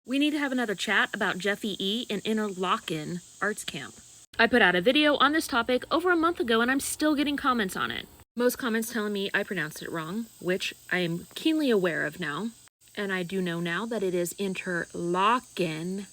We need to have another chat about Jeffy E. and Interlochen Arts Camp. I put out a video on this topic over a month ago and I'm still getting comments on it. Most comments telling me I pronounced it wrong, which I am keenly aware of now. And I do know now that it is Interlochen.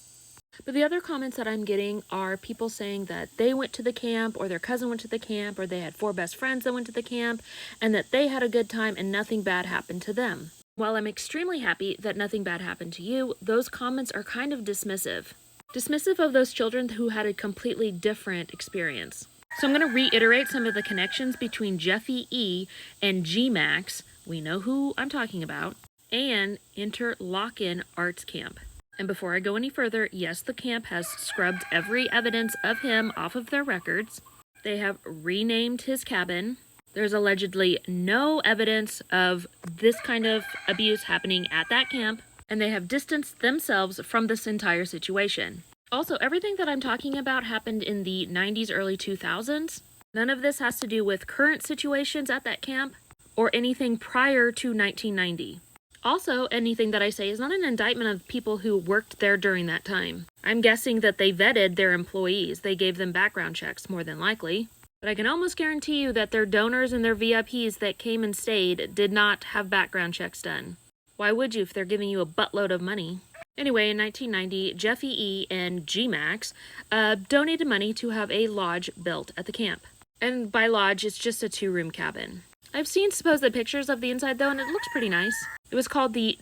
But the other comments that I'm getting are people saying that they went to the camp, or their cousin went to the camp, or they had 4 best friends that went to the camp, and that they had a good time and nothing bad happened to them. While I'm extremely happy that nothing bad happened to you, those comments are kind of dismissive. Dismissive of those children who had a completely different experience. So I'm going to reiterate some of the connections between Jeffy E. and G-Max, we know who I'm talking about, and Interlochen Arts Camp. And before I go any further, yes, the camp has scrubbed every evidence of him off of their records. They have renamed his cabin. There's allegedly no evidence of this kind of abuse happening at that camp, and they have distanced themselves from this entire situation. Also, everything that I'm talking about happened in the 90s, early 2000s. None of this has to do with current situations at that camp or anything prior to 1990. Also, anything that I say is not an indictment of people who worked there during that time. I'm guessing that they vetted their employees. They gave them background checks, more than likely. But I can almost guarantee you that their donors and their VIPs that came and stayed did not have background checks done. Why would you if they're giving you a buttload of money? Anyway, in 1990, Jeffy E. and G-Max donated money to have a lodge built at the camp. And by lodge, it's just a 2-room cabin. I've seen supposed pictures of the inside though, and it looks pretty nice. It was called the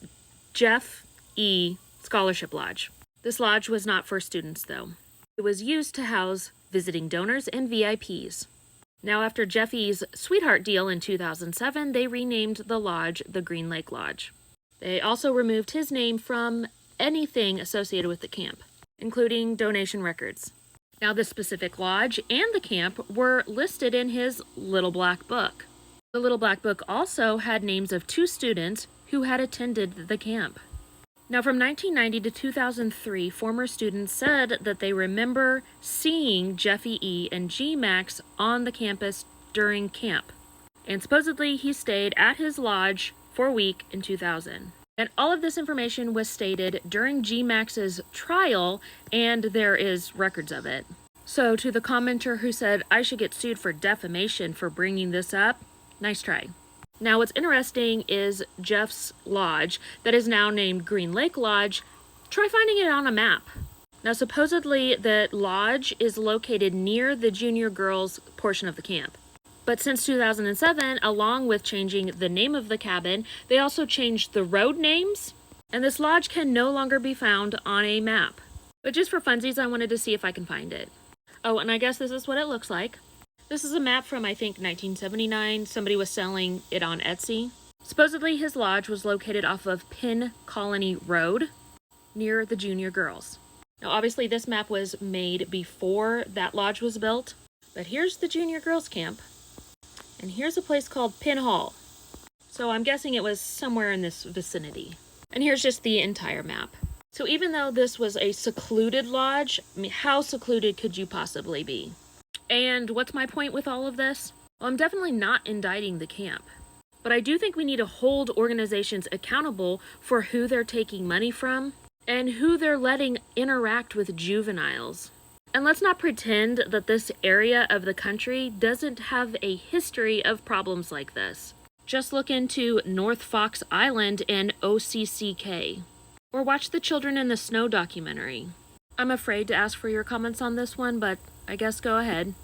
Jeff E. Scholarship Lodge. This lodge was not for students though. It was used to house visiting donors and VIPs. Now after Jeffy's sweetheart deal in 2007, they renamed the lodge the Green Lake Lodge. They also removed his name from anything associated with the camp, including donation records. Now this specific lodge and the camp were listed in his Little Black Book. The Little Black Book also had names of 2 students who had attended the camp. Now from 1990 to 2003, former students said that they remember seeing Jeffy E. and G-Max on the campus during camp. And supposedly he stayed at his lodge for a week in 2000. And all of this information was stated during G-Max's trial, and there is records of it. So to the commenter who said I should get sued for defamation for bringing this up, nice try. Now what's interesting is Jeff's lodge, that is now named Green Lake Lodge. Try finding it on a map. Now supposedly the lodge is located near the junior girls portion of the camp. But since 2007, along with changing the name of the cabin, they also changed the road names, and this lodge can no longer be found on a map. But just for funsies, I wanted to see if I can find it. Oh, and I guess this is what it looks like. This is a map from, I think, 1979. Somebody was selling it on Etsy. Supposedly, his lodge was located off of Penn Colony Road, near the junior girls. Now, obviously, this map was made before that lodge was built. But here's the junior girls camp. And here's a place called Penn Hall. So I'm guessing it was somewhere in this vicinity. And here's just the entire map. So even though this was a secluded lodge, I mean, how secluded could you possibly be? And what's my point with all of this? Well, I'm definitely not indicting the camp. But I do think we need to hold organizations accountable for who they're taking money from and who they're letting interact with juveniles. And let's not pretend that this area of the country doesn't have a history of problems like this. Just look into North Fox Island and OCCK. Or watch the Children in the Snow documentary. I'm afraid to ask for your comments on this one, but I guess go ahead.